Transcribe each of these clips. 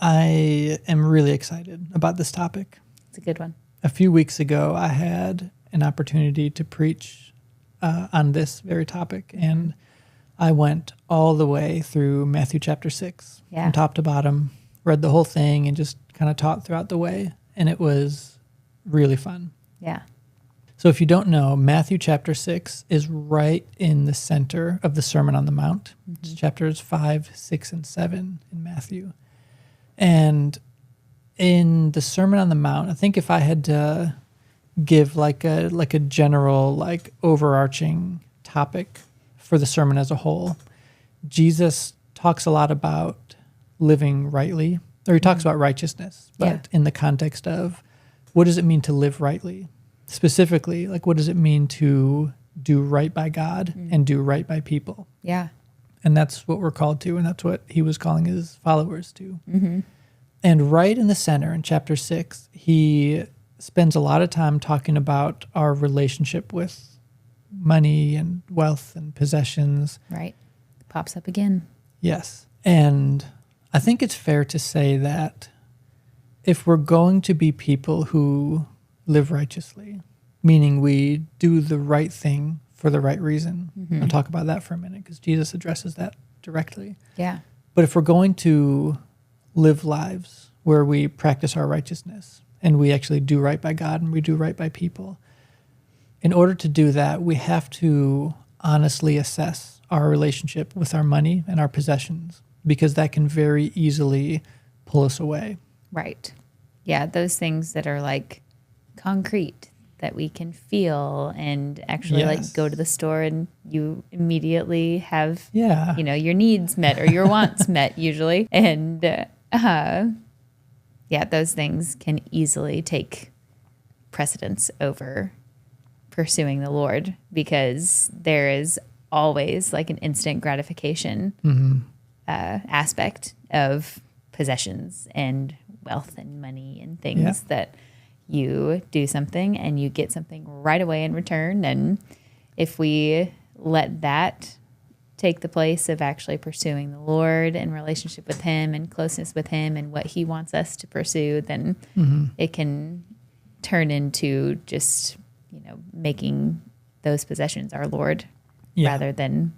I am really excited about this topic. It's a good one. A few weeks ago, I had an opportunity to preach on this very topic, and I went all the way through Matthew chapter 6 from top to bottom, read the whole thing, and just kind of taught throughout the way, and it was really fun. Yeah. So if you don't know, Matthew chapter 6 is right in the center of the Sermon on the Mount. It's chapters 5, 6, and 7 in Matthew. And in the Sermon on the Mount, I think if I had to give like a general, like overarching topic for the sermon as a whole, Jesus talks a lot about living rightly, or he talks about righteousness, but in the context of what does it mean to live rightly? Specifically, like what does it mean to do right by God and do right by people? Yeah. And that's what we're called to, and that's what he was calling his followers to. And right in the center in chapter 6, he spends a lot of time talking about our relationship with money and wealth and possessions. Right. Pops up again. Yes. And I think it's fair to say that if we're going to be people who live righteously, meaning we do the right thing for the right reason. I'll talk about that for a minute because Jesus addresses that directly. Yeah. But if we're going to live lives where we practice our righteousness and we actually do right by God and we do right by people, in order to do that, we have to honestly assess our relationship with our money and our possessions, because that can very easily pull us away. Right. Yeah, those things that are like concrete that we can feel and actually like go to the store and you immediately have your needs met or your wants met usually. And those things can easily take precedence over pursuing the Lord, because there is always like an instant gratification aspect of possessions and wealth and money and things that you do something and you get something right away in return. And if we let that take the place of actually pursuing the Lord and relationship with him and closeness with him and what he wants us to pursue, then it can turn into just, making those possessions our Lord rather than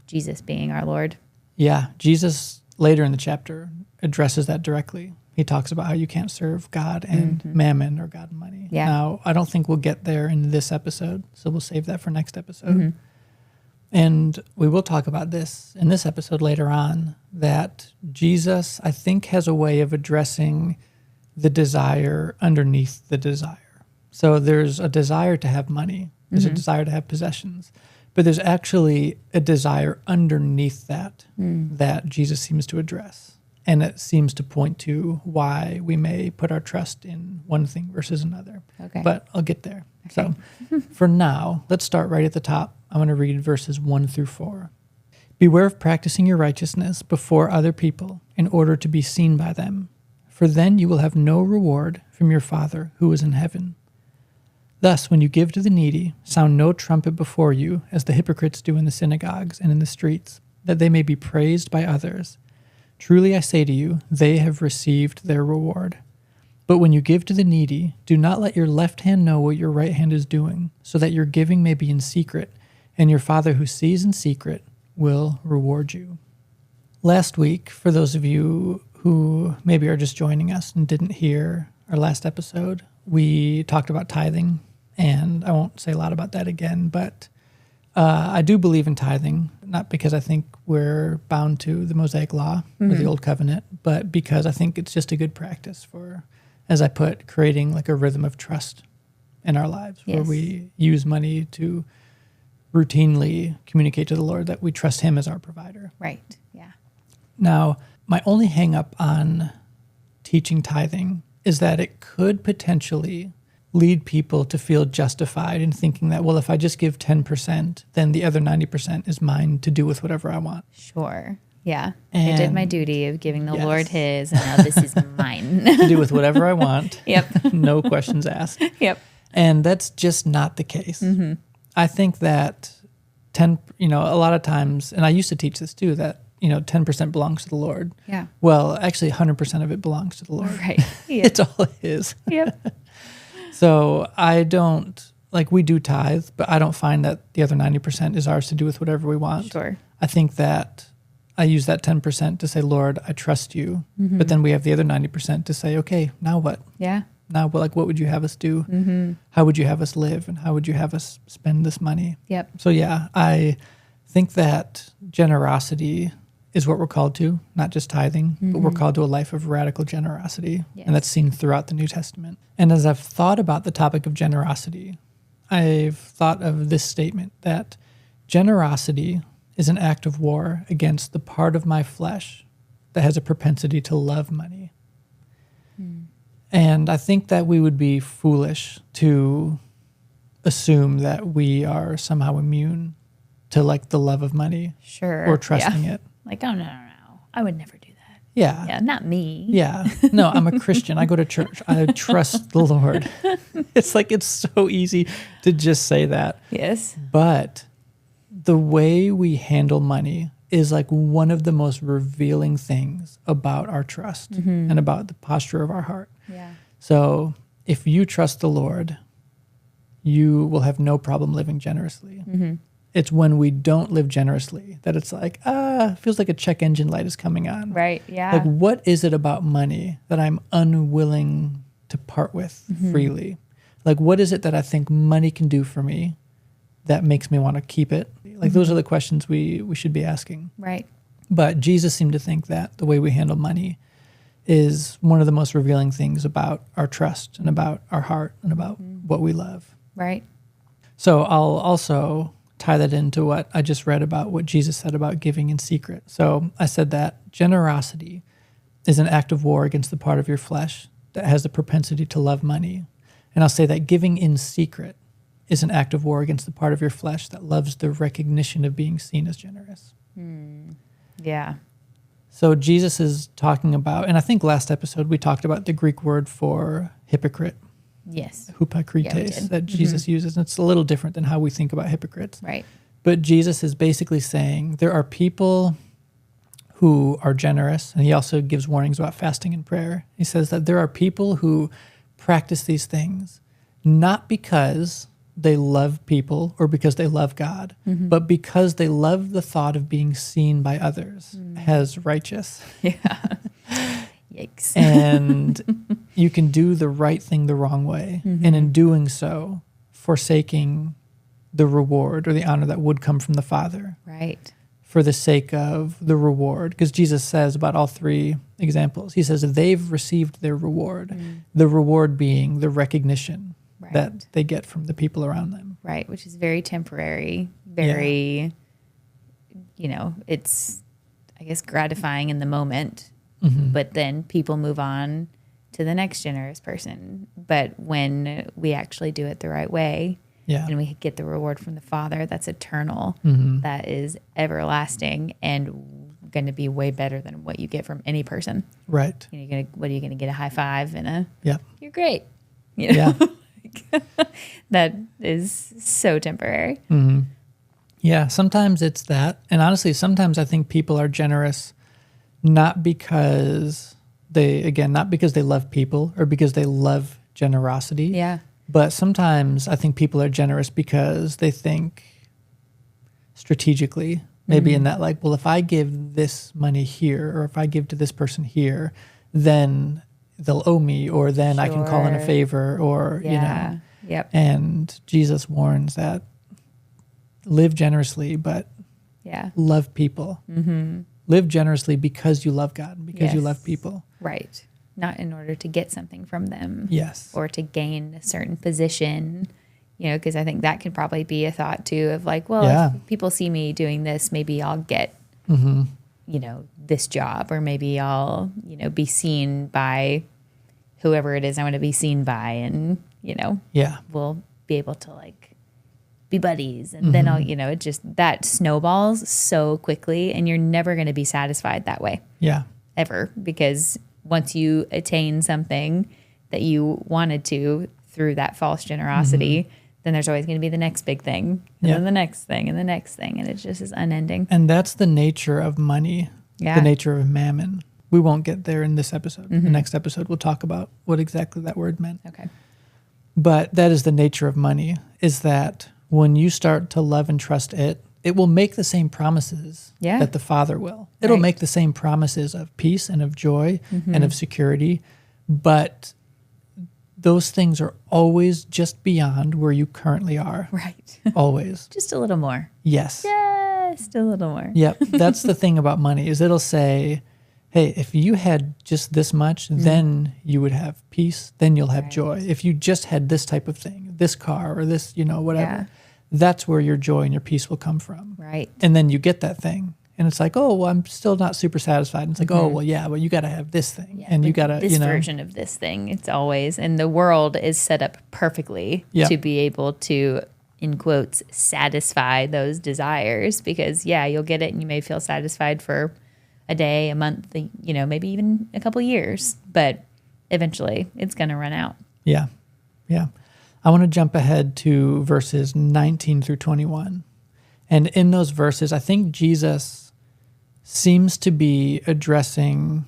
Jesus being our Lord. Yeah. Jesus later in the chapter addresses that directly. He talks about how you can't serve God and mammon, or God and money. Yeah. Now, I don't think we'll get there in this episode, so we'll save that for next episode. And we will talk about this in this episode later on, that Jesus, I think, has a way of addressing the desire underneath the desire. So there's a desire to have money. There's a desire to have possessions. But there's actually a desire underneath that that Jesus seems to address. And it seems to point to why we may put our trust in one thing versus another. Okay. But I'll get there. Okay. So for now, let's start right at the top. I want to read verses 1 through 4. Beware of practicing your righteousness before other people in order to be seen by them, for then you will have no reward from your Father who is in heaven. Thus, when you give to the needy, sound no trumpet before you, as the hypocrites do in the synagogues and in the streets, that they may be praised by others. Truly I say to you, they have received their reward. But when you give to the needy, do not let your left hand know what your right hand is doing, so that your giving may be in secret, and your Father who sees in secret will reward you. Last week, for those of you who maybe are just joining us and didn't hear our last episode, we talked about tithing, and I won't say a lot about that again, but I do believe in tithing, not because I think we're bound to the Mosaic Law or the Old Covenant, but because I think it's just a good practice for, as I put, creating like a rhythm of trust in our lives, where we use money to routinely communicate to the Lord that we trust him as our provider. Right, yeah. Now, my only hang up on teaching tithing is that it could potentially lead people to feel justified in thinking that, well, if I just give 10%, then the other 90% is mine to do with whatever I want. Sure. Yeah. And I did my duty of giving the Lord his, and now this is mine. To do with whatever I want. Yep. No questions asked. Yep. And that's just not the case. I think that a lot of times, and I used to teach this too, that 10% belongs to the Lord. Yeah. Well, actually 100% of it belongs to the Lord. Right. Yeah. It's all his. Yep. So I don't, we do tithe, but I don't find that the other 90% is ours to do with whatever we want. Sure. I think that I use that 10% to say, Lord, I trust you. But then we have the other 90% to say, okay, now what? Yeah. Now, what would you have us do? How would you have us live? And how would you have us spend this money? Yep. So yeah, I think that generosity is what we're called to, not just tithing, but we're called to a life of radical generosity. Yes. And that's seen throughout the New Testament. And as I've thought about the topic of generosity, I've thought of this statement that generosity is an act of war against the part of my flesh that has a propensity to love money. And I think that we would be foolish to assume that we are somehow immune to the love of money Sure. or trusting it. Like, oh, no. I would never do that. Yeah. Yeah, not me. Yeah. No, I'm a Christian. I go to church. I trust the Lord. It's so easy to just say that. Yes. But the way we handle money is one of the most revealing things about our trust and about the posture of our heart. Yeah. So if you trust the Lord, you will have no problem living generously. It's when we don't live generously that it's feels like a check engine light is coming on. Right. Yeah. What is it about money that I'm unwilling to part with freely? What is it that I think money can do for me that makes me want to keep it? Those are the questions we should be asking. Right. But Jesus seemed to think that the way we handle money is one of the most revealing things about our trust and about our heart and about what we love. Right. So I'll also tie that into what I just read about what Jesus said about giving in secret. So I said that generosity is an act of war against the part of your flesh that has the propensity to love money. And I'll say that giving in secret is an act of war against the part of your flesh that loves the recognition of being seen as generous. Yeah. So Jesus is talking about, and I think last episode we talked about the Greek word for hypocrite, Yes. hypokrites, that Jesus uses. And it's a little different than how we think about hypocrites. Right. But Jesus is basically saying there are people who are generous, and he also gives warnings about fasting and prayer. He says that there are people who practice these things not because they love people or because they love God, but because they love the thought of being seen by others as righteous. Yeah. Yikes. And you can do the right thing the wrong way. And in doing so, forsaking the reward or the honor that would come from the Father Right. for the sake of the reward. Because Jesus says about all three examples, he says they've received their reward, the reward being the recognition Right. that they get from the people around them. Right. Which is very temporary, very, it's, I guess, gratifying in the moment. But then people move on to the next generous person. But when we actually do it the right way, Yeah. and we get the reward from the Father, that's eternal, that is everlasting, and going to be way better than what you get from any person. Right. What are you going to get? A high five and a Yeah. you're great. Yeah. That is so temporary. Yeah. Sometimes it's that. And honestly, sometimes I think people are generous not because not because they love people or because they love generosity. Yeah. But sometimes I think people are generous because they think strategically, maybe in that well, if I give this money here or if I give to this person here, then they'll owe me or then I can call in a Sure. favor or, Yeah. Yep. And Jesus warns that live generously, but Yeah. love people. Live generously because you love God and because you Yes. love people. Right. Not in order to get something from them. Yes. Or to gain a certain position, because I think that could probably be a thought too of if people see me doing this, maybe I'll get, this job, or maybe I'll, be seen by whoever it is I want to be seen by. And, Yeah. we'll be able to be buddies. And then I'll, it just, that snowballs so quickly, and you're never going to be satisfied that way Yeah. ever, because once you attain something that you wanted to through that false generosity, then there's always going to be the next big thing, and Yeah. then the next thing, and the next thing, and it just is unending. And that's the nature of money, Yeah. the nature of mammon. We won't get there in this episode. Mm-hmm. The next episode, we'll talk about what exactly that word meant. Okay. But that is the nature of money, is that when you start to love and trust it, it will make the same promises Yeah. that the Father will. It'll Right. make the same promises of peace and of joy Mm-hmm. and of security, but those things are always just beyond where you currently are. Right. Always. Just a little more. Yes. Just a little more. Yep. That's the thing about money, is it'll say, hey, if you had just this much, then you would have peace, then you'll have Right. joy. If you just had this type of thing, this car or this, whatever, Yeah. that's where your joy and your peace will come from. Right. And then you get that thing. And it's like, oh, well, I'm still not super satisfied. And it's like, oh, well, yeah, well, you got to have this thing. Yeah, and you but got to, this version of this thing. It's always, and the world is set up perfectly Yeah. to be able to, in quotes, satisfy those desires. Because you'll get it, and you may feel satisfied for a day, a month, maybe even a couple years, but eventually it's going to run out. Yeah. Yeah. I want to jump ahead to verses 19 through 21. And in those verses, I think Jesus seems to be addressing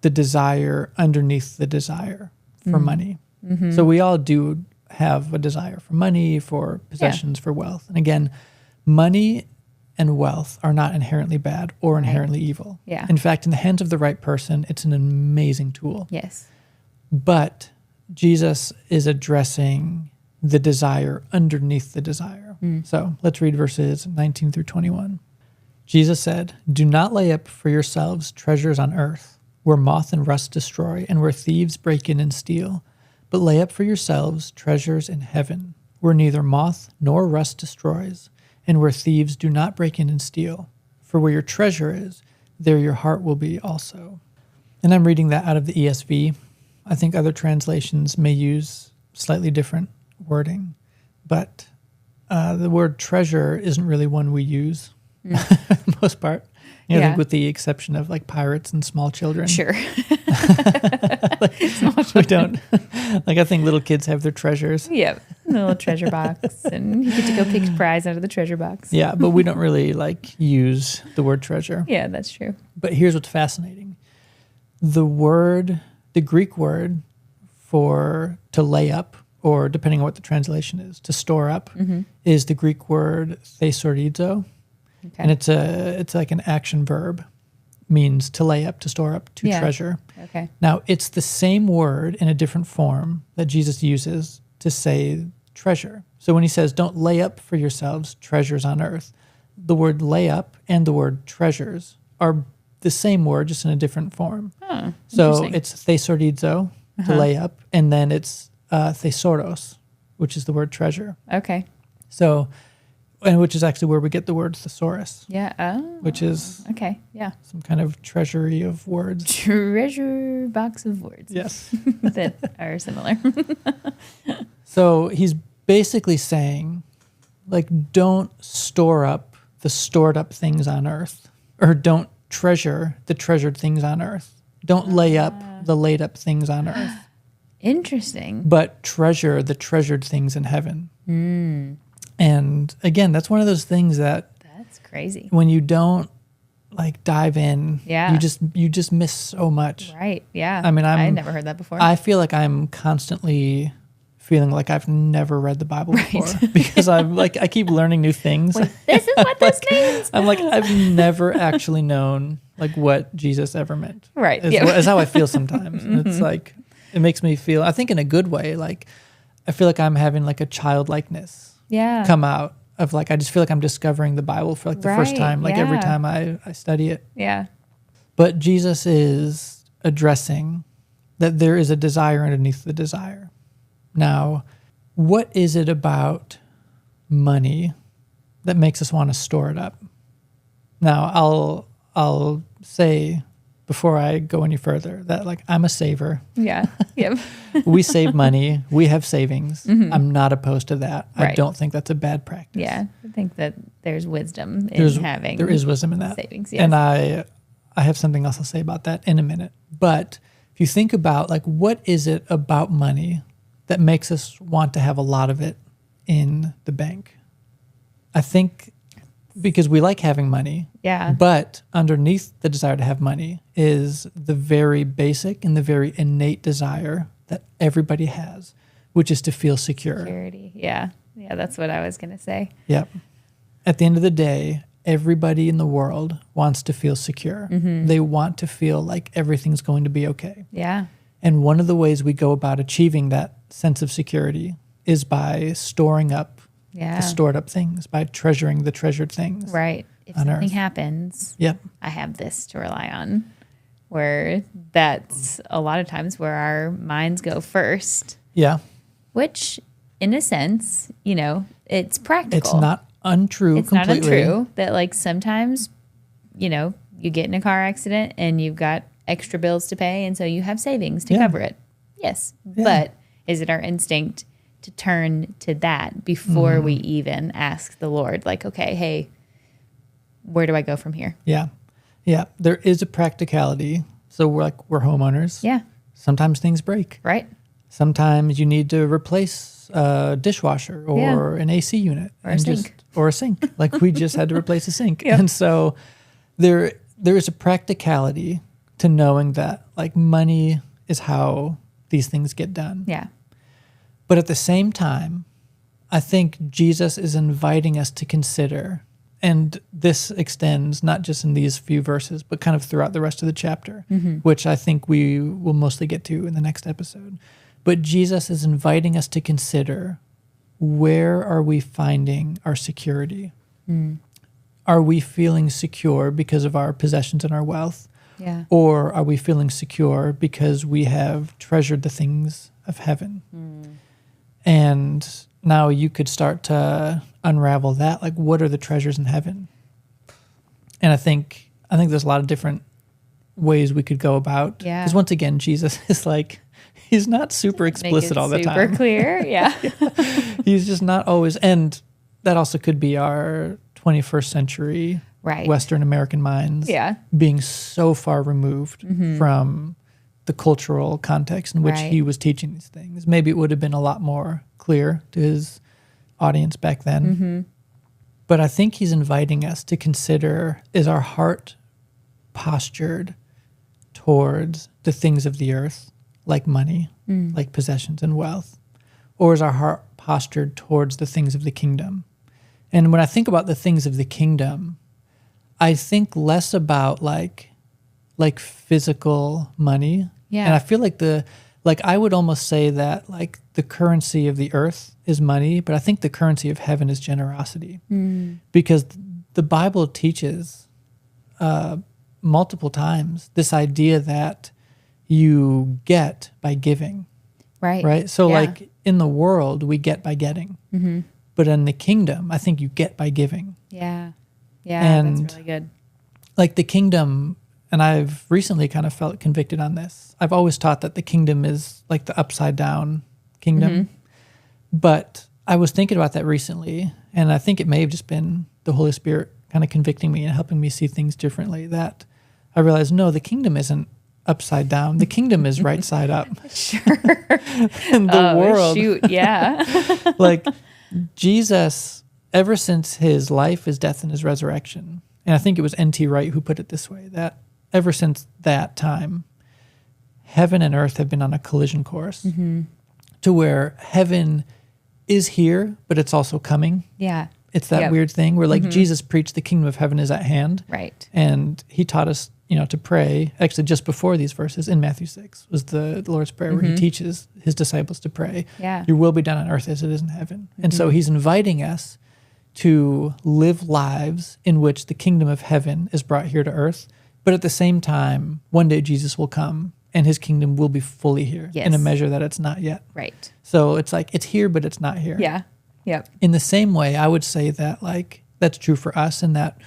the desire underneath the desire for money. Mm-hmm. So we all do have a desire for money, for possessions, for wealth. And again, money and wealth are not inherently bad or inherently evil. Yeah. In fact, in the hands of the right person, it's an amazing tool. Yes. But Jesus is addressing the desire underneath the desire. So let's read verses 19 through 21. Jesus said, "Do not lay up for yourselves treasures on earth, where moth and rust destroy, and where thieves break in and steal. But lay up for yourselves treasures in heaven, where neither moth nor rust destroys, and where thieves do not break in and steal. For where your treasure is, there your heart will be also." And I'm reading that out of the ESV. I think other translations may use slightly different wording, but the word treasure isn't really one we use for the most part. I Yeah. think with the exception of like pirates and small children. Sure. We don't. Like I think little kids have their treasures. Yep. A little treasure box, and you get to go pick a prize out of the treasure box. Yeah, but we don't really like use the word treasure. Yeah, that's true. But here's what's fascinating. The Greek word for to lay up, or depending on what the translation is, to store up, is the Greek word thesorizo. Okay. And it's like an action verb, means to lay up, to store up, to Yeah. treasure. Okay. Now, it's the same word in a different form that Jesus uses to say treasure. So when he says, don't lay up for yourselves treasures on earth, the word lay up and the word treasures are the same word, just in a different form. Oh, So interesting. it's thesorizo, to lay up, and then it's thesaurus, which is the word treasure. Okay. So, and which is actually where we get the word thesaurus, Yeah. Oh. which is Okay. Yeah. some kind of treasury of words. Treasure box of words Yes. that are similar. So he's basically saying, like, don't store up the stored up things on earth, or don't treasure the treasured things on earth. Don't lay up the laid up things on earth, Interesting. but treasure the treasured things in heaven. And again, that's one of those things that That's crazy. when you don't like dive in, Yeah. you just miss so much. Right. Yeah. I mean, I never heard that before. I feel like I'm constantly feeling like I've never read the Bible before because I'm like, I keep learning new things. Wait, this is what this means. I'm like, I've never actually known like what Jesus ever meant. Right. Is, Yeah. is how I feel sometimes. And it's like, it makes me feel, I think in a good way, like I feel like I'm having like a childlikeness Yeah. come out of like, I just feel like I'm discovering the Bible for like the first Right, time, like every yeah. time I study it. Yeah. But Jesus is addressing that there is a desire underneath the desire. Now, what is it about money that makes us want to store it up? Now, I'll say before I go any further that like I'm a saver. Yeah. Yep. We save money. We have savings. I'm not opposed to that. I Right. don't think that's a bad practice. Yeah. I think that there's wisdom in having There is wisdom in that. savings. Yes. And I have something else I'll say about that in a minute. But if you think about like what is it about money that makes us want to have a lot of it in the bank. I think because we like having money, Yeah. but underneath the desire to have money is the very basic and the very innate desire that everybody has, which is to feel secure. Security. Yeah. Yeah, that's what I was going to say. Yep. At the end of the day, everybody in the world wants to feel secure. They want to feel like everything's going to be okay. Yeah. And one of the ways we go about achieving that sense of security is by storing up Yeah. the stored up things, by treasuring the treasured things. Right. If on something earth. happens, Yep. I have this to rely on. Where that's a lot of times where our minds go first, Yeah. which in a sense, it's practical. It's not untrue It's completely. not untrue that like sometimes, you get in a car accident and you've got extra bills to pay. And so you have savings to Yeah. cover it. Yes. Yeah. But is it our instinct to turn to that before we even ask the Lord, like, okay, hey, where do I go from here? Yeah. Yeah. There is a practicality. So we're homeowners. Yeah. Sometimes things break. Right. Sometimes you need to replace a dishwasher or Yeah. an AC unit. Or a and sink. Or a sink. Like we just had to replace a sink. Yep. And so there is a practicality to knowing that like money is how these things get done. Yeah. But at the same time, I think Jesus is inviting us to consider, and this extends not just in these few verses, but kind of throughout the rest of the chapter, which I think we will mostly get to in the next episode. But Jesus is inviting us to consider, where are we finding our security? Are we feeling secure because of our possessions and our wealth? Yeah. Or are we feeling secure because we have treasured the things of heaven? And now you could start to unravel that. Like, what are the treasures in heaven? And I think there's a lot of different ways we could go about. Yeah. Because once again, Jesus is like, he's not super explicit all the time. Super clear. Yeah. He's just not always. And that also could be our 21st century Right. Western American minds Yeah. being so far removed from the cultural context in which Right. he was teaching these things. Maybe it would have been a lot more clear to his audience back then. But I think he's inviting us to consider, is our heart postured towards the things of the earth, like money, like possessions and wealth? Or is our heart postured towards the things of the kingdom? And when I think about the things of the kingdom, I think less about like physical money. Yeah. And I feel like I would almost say that like the currency of the earth is money, but I think the currency of heaven is generosity. Because the Bible teaches multiple times this idea that you get by giving, Right. right? So Yeah. like in the world, we get by getting. But in the kingdom, I think you get by giving. Yeah. Yeah. And- that's really good. Like the kingdom, and I've recently kind of felt convicted on this. I've always taught that the kingdom is like the upside down kingdom. But I was thinking about that recently, and I think it may have just been the Holy Spirit kind of convicting me and helping me see things differently, that I realized, no, the kingdom isn't upside down. The kingdom is right side up. Sure. And the world, Shoot. Yeah. like Jesus, ever since his life, his death, and his resurrection, and I think it was N.T. Wright who put it this way, that ever since that time, heaven and earth have been on a collision course to where heaven is here, but it's also coming. Yeah. It's that Yep. weird thing where like Jesus preached the kingdom of heaven is at hand. Right. And he taught us, to pray. Actually, just before these verses in Matthew 6 was the Lord's Prayer where he teaches his disciples to pray, Yeah. your will be done on earth as it is in heaven. And so he's inviting us to live lives in which the kingdom of heaven is brought here to earth. But at the same time, one day Jesus will come and his kingdom will be fully here in a Yes. measure that it's not yet. Right. So it's like it's here, but it's not here. Yeah. Yep. In the same way, I would say that like that's true for us in that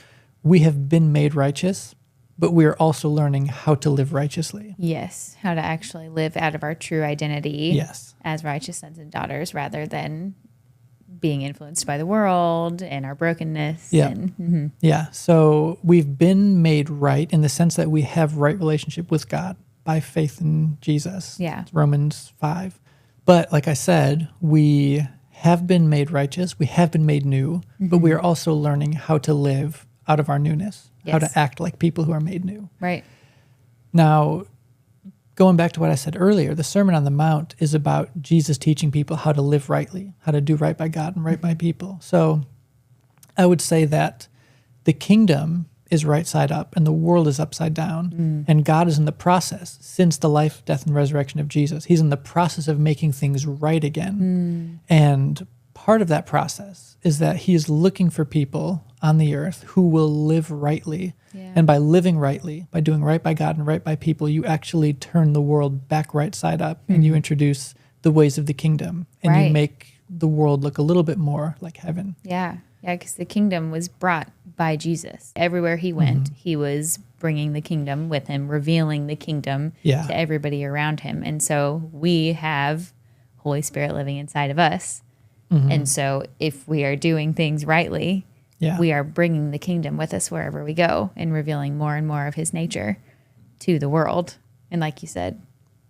we have been made righteous, but we are also learning how to live righteously. Yes. How to actually live out of our true identity Yes. as righteous sons and daughters rather than being influenced by the world and our brokenness. Yeah. And, Yeah. So we've been made right in the sense that we have right relationship with God by faith in Jesus. Yeah. It's Romans 5. But like I said, we have been made righteous, we have been made new, but we are also learning how to live out of our newness, how to Yes. act like people who are made new. Right. Now, going back to what I said earlier, the Sermon on the Mount is about Jesus teaching people how to live rightly, how to do right by God and right by people. So I would say that the kingdom is right side up and the world is upside down. And God is in the process, since the life, death, and resurrection of Jesus, he's in the process of making things right again. And part of that process is that he is looking for people on the earth who will live rightly. Yeah. And by living rightly, by doing right by God and right by people, you actually turn the world back right side up and you introduce the ways of the kingdom and you Right. make the world look a little bit more like heaven. Yeah. Yeah, because the kingdom was brought by Jesus. Everywhere he went, he was bringing the kingdom with him, revealing the kingdom Yeah. to everybody around him. And so we have Holy Spirit living inside of us. And so if we are doing things rightly, Yeah. we are bringing the kingdom with us wherever we go and revealing more and more of his nature to the world. And like you said,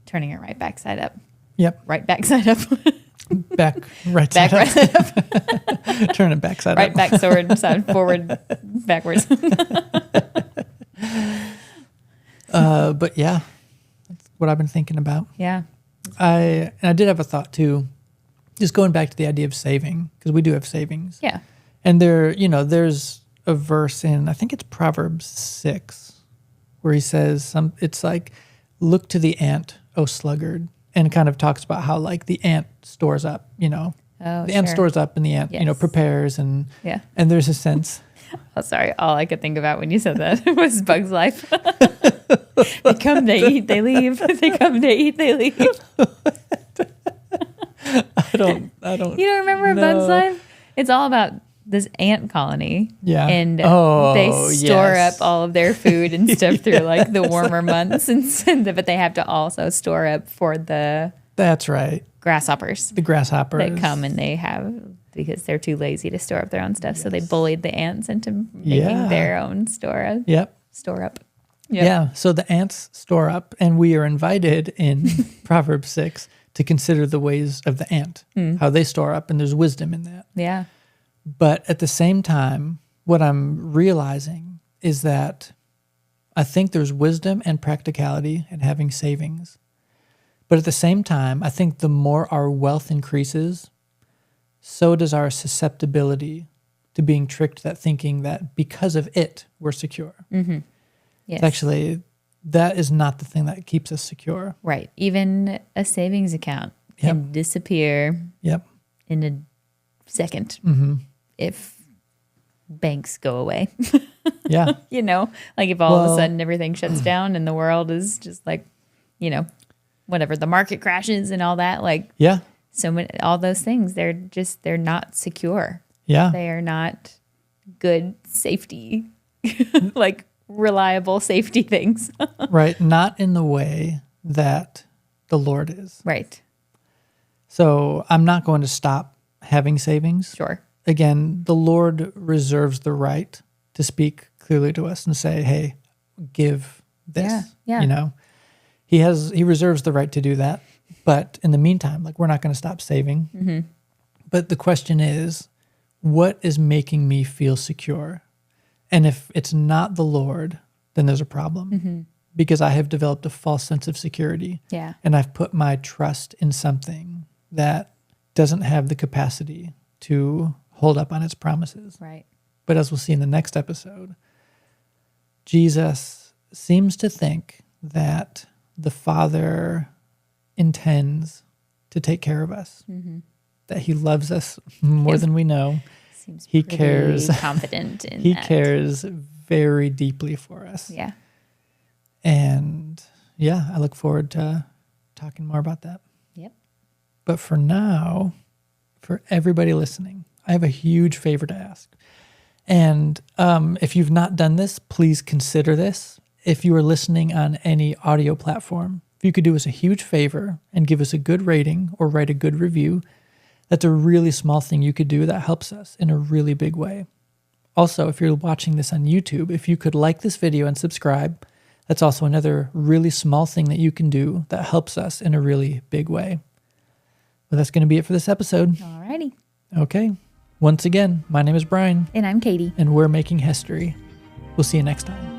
turning it right back side up. Yep. Right back side up. Back right Back side right side up. up. Turn it back side Right up. back side forward, backwards. But yeah, that's what I've been thinking about. Yeah. I did have a thought too, just going back to the idea of saving, because we do have savings. Yeah. And there's a verse in, I think it's Proverbs 6, where he says, it's like, look to the ant, O sluggard, and kind of talks about how like the ant stores up, Oh, the ant sure. stores up and the ant, Yes. prepares and Yeah. and there's a sense. Oh, sorry. All I could think about when you said that was Bug's Life. They come, they eat, they leave. They come, they eat, they leave. I don't You don't remember No. Bug's Life? It's all about this ant colony. Yeah. And Oh, they store yes. up all of their food and stuff through like the warmer months. But they have to also store up for the That's right. grasshoppers The grasshoppers that come and they have, because they're too lazy to store up their own stuff. So they bullied the ants into making Yeah. their own store up. Yep. Yep. Yeah. So the ants store up, and we are invited in Proverbs 6 to consider the ways of the ant, how they store up, and there's wisdom in that. Yeah. But at the same time, what I'm realizing is that I think there's wisdom and practicality in having savings. But at the same time, I think the more our wealth increases, so does our susceptibility to being tricked that thinking that because of it, we're secure. Yes. Actually, that is not the thing that keeps us secure. Right. Even a savings account can disappear Yep. in a second if banks go away. Yeah. Like if all of Well- a sudden everything shuts down and the world is just like, whatever, the market crashes and all that, like Yeah. so many, all those things, they're not secure. Yeah. They are not good safety, like reliable safety things. Right. Not in the way that the Lord is. Right. So I'm not going to stop having savings. Sure. Again, the Lord reserves the right to speak clearly to us and say, hey, give this. Yeah. He reserves the right to do that. But in the meantime, like, we're not going to stop saving. But the question is, what is making me feel secure? And if it's not the Lord, then there's a problem because I have developed a false sense of security. Yeah. And I've put my trust in something that doesn't have the capacity to hold up on its promises. Right. But as we'll see in the next episode, Jesus seems to think that the Father intends to take care of us, that he loves us more than we know. Seems He pretty cares. confident in He that. cares very deeply for us. Yeah. And yeah, I look forward to talking more about that. Yep. But for now, for everybody listening, I have a huge favor to ask. And if you've not done this, please consider this. If you are listening on any audio platform, if you could do us a huge favor and give us a good rating or write a good review, that's a really small thing you could do that helps us in a really big way. Also, if you're watching this on YouTube, if you could like this video and subscribe, that's also another really small thing that you can do that helps us in a really big way. Well, that's going to be it for this episode. Alrighty. Okay. Once again, my name is Brian, And I'm Katie. and we're making history. We'll see you next time.